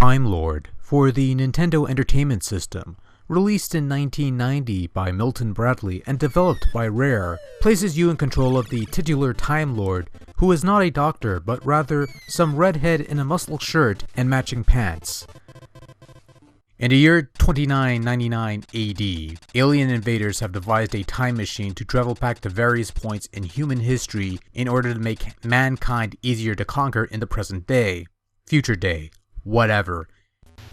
Time Lord for the Nintendo Entertainment System, released in 1990 by Milton Bradley and developed by Rare, places you in control of the titular Time Lord, who is not a doctor but rather some redhead in a muscle shirt and matching pants. In the year 2999 AD, alien invaders have devised a time machine to travel back to various points in human history in order to make mankind easier to conquer in the present day, future day, whatever.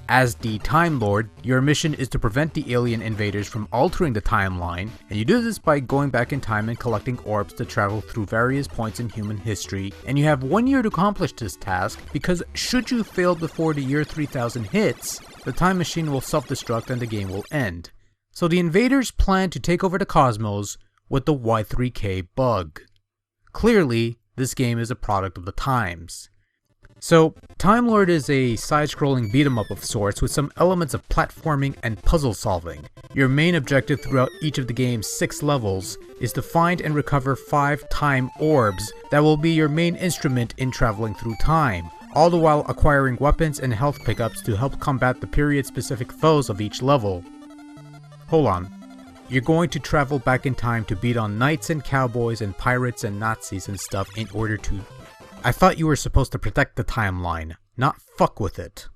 As the Time Lord, your mission is to prevent the alien invaders from altering the timeline, and you do this by going back in time and collecting orbs to travel through various points in human history, and you have 1 year to accomplish this task, because should you fail before the year 3000 hits, the time machine will self-destruct and the game will end. So the invaders plan to take over the cosmos with the Y3K bug. Clearly, this game is a product of the times. So, Time Lord is a side-scrolling beat-em-up of sorts with some elements of platforming and puzzle solving. Your main objective throughout each of the game's 6 levels is to find and recover 5 time orbs that will be your main instrument in traveling through time, all the while acquiring weapons and health pickups to help combat the period-specific foes of each level. Hold on. You're going to travel back in time to beat on knights and cowboys and pirates and Nazis and stuff in order to... I thought you were supposed to protect the timeline, not fuck with it.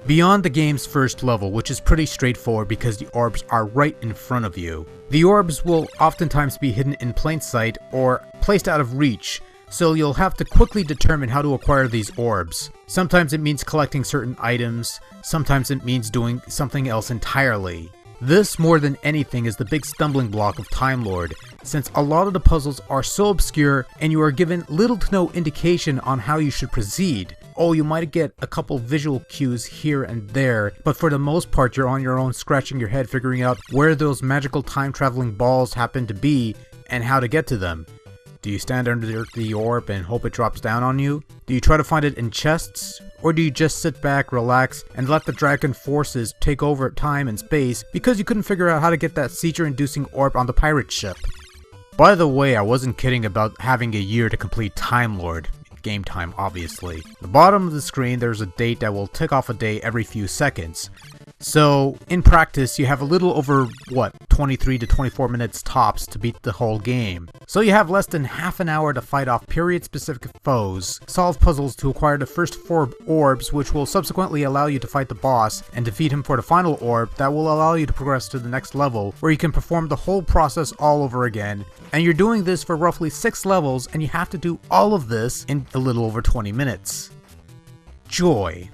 Beyond the game's first level, which is pretty straightforward because the orbs are right in front of you, the orbs will oftentimes be hidden in plain sight or placed out of reach, so you'll have to quickly determine how to acquire these orbs. Sometimes it means collecting certain items, sometimes it means doing something else entirely. This, more than anything, is the big stumbling block of Time Lord, since a lot of the puzzles are so obscure and you are given little to no indication on how you should proceed. Oh, you might get a couple visual cues here and there, but for the most part you're on your own scratching your head figuring out where those magical time traveling balls happen to be and how to get to them. Do you stand under the orb and hope it drops down on you? Do you try to find it in chests? Or do you just sit back, relax, and let the dragon forces take over time and space because you couldn't figure out how to get that seizure-inducing orb on the pirate ship? By the way, I wasn't kidding about having a year to complete Time Lord. Game time, obviously. At the bottom of the screen there's a date that will tick off a day every few seconds. So, in practice, you have a little over, 23 to 24 minutes tops to beat the whole game. So you have less than half an hour to fight off period-specific foes, solve puzzles to acquire the first 4 orbs which will subsequently allow you to fight the boss, and defeat him for the final orb that will allow you to progress to the next level, where you can perform the whole process all over again. And you're doing this for roughly 6 levels, and you have to do all of this in a little over 20 minutes. Joy.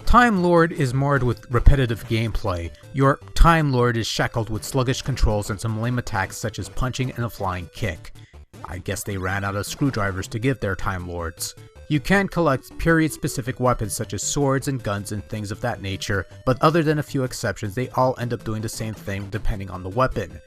Time Lord is marred with repetitive gameplay. Your Time Lord is shackled with sluggish controls and some lame attacks such as punching and a flying kick. I guess they ran out of screwdrivers to give their Time Lords. You can collect period-specific weapons such as swords and guns and things of that nature, but other than a few exceptions, they all end up doing the same thing depending on the weapon.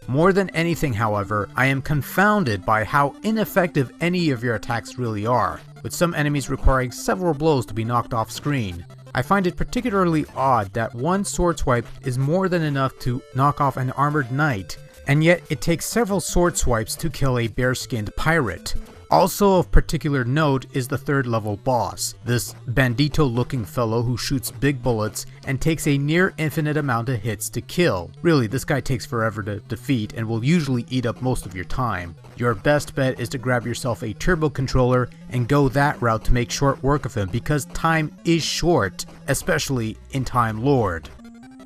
More than anything, however, I am confounded by how ineffective any of your attacks really are, with some enemies requiring several blows to be knocked off screen. I find it particularly odd that one sword swipe is more than enough to knock off an armored knight, and yet it takes several sword swipes to kill a bare-skinned pirate. Also of particular note is the 3rd level boss, this bandito looking fellow who shoots big bullets and takes a near infinite amount of hits to kill. Really, this guy takes forever to defeat and will usually eat up most of your time. Your best bet is to grab yourself a turbo controller and go that route to make short work of him because time is short, especially in Time Lord.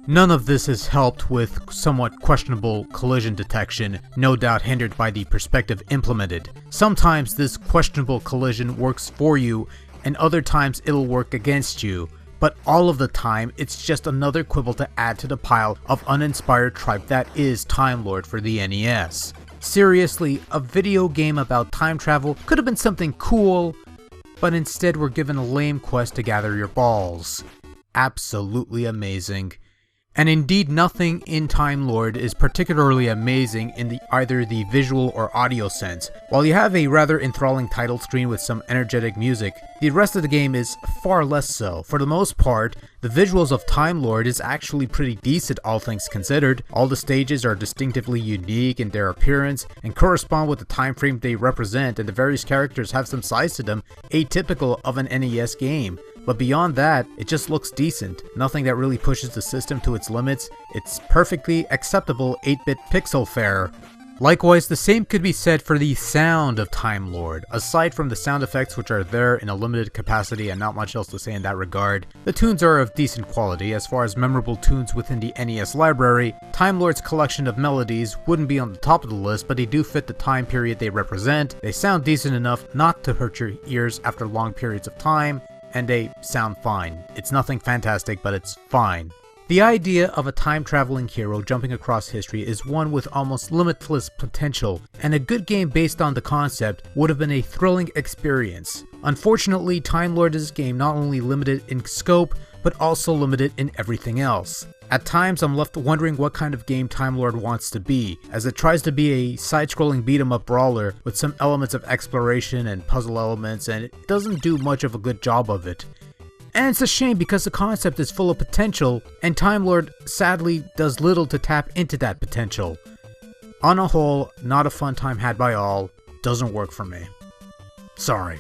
None of this is helped with somewhat questionable collision detection, no doubt hindered by the perspective implemented. Sometimes this questionable collision works for you, and other times it'll work against you, but all of the time it's just another quibble to add to the pile of uninspired tripe that is Time Lord for the NES. Seriously, a video game about time travel could have been something cool, but instead we're given a lame quest to gather your balls. Absolutely amazing. And indeed nothing in Time Lord is particularly amazing in either the visual or audio sense. While you have a rather enthralling title screen with some energetic music, the rest of the game is far less so. For the most part, the visuals of Time Lord is actually pretty decent all things considered. All the stages are distinctively unique in their appearance and correspond with the time frame they represent, and the various characters have some size to them atypical of an NES game. but beyond that, it just looks decent. Nothing that really pushes the system to its limits. It's perfectly acceptable 8-bit pixel fare. Likewise, the same could be said for the sound of Time Lord. Aside from the sound effects, which are there in a limited capacity and not much else to say in that regard, the tunes are of decent quality. As far as memorable tunes within the NES library, Time Lord's collection of melodies wouldn't be on the top of the list, but they do fit the time period they represent. They sound decent enough not to hurt your ears after long periods of time, and they sound fine. It's nothing fantastic, but it's fine. The idea of a time-traveling hero jumping across history is one with almost limitless potential, and a good game based on the concept would have been a thrilling experience. Unfortunately, Time Lord is a game not only limited in scope, but also limited in everything else. At times, I'm left wondering what kind of game Time Lord wants to be, as it tries to be a side-scrolling beat-em-up brawler with some elements of exploration and puzzle elements, and it doesn't do much of a good job of it. And it's a shame because the concept is full of potential, and Time Lord sadly does little to tap into that potential. On a whole, not a fun time had by all, doesn't work for me. Sorry.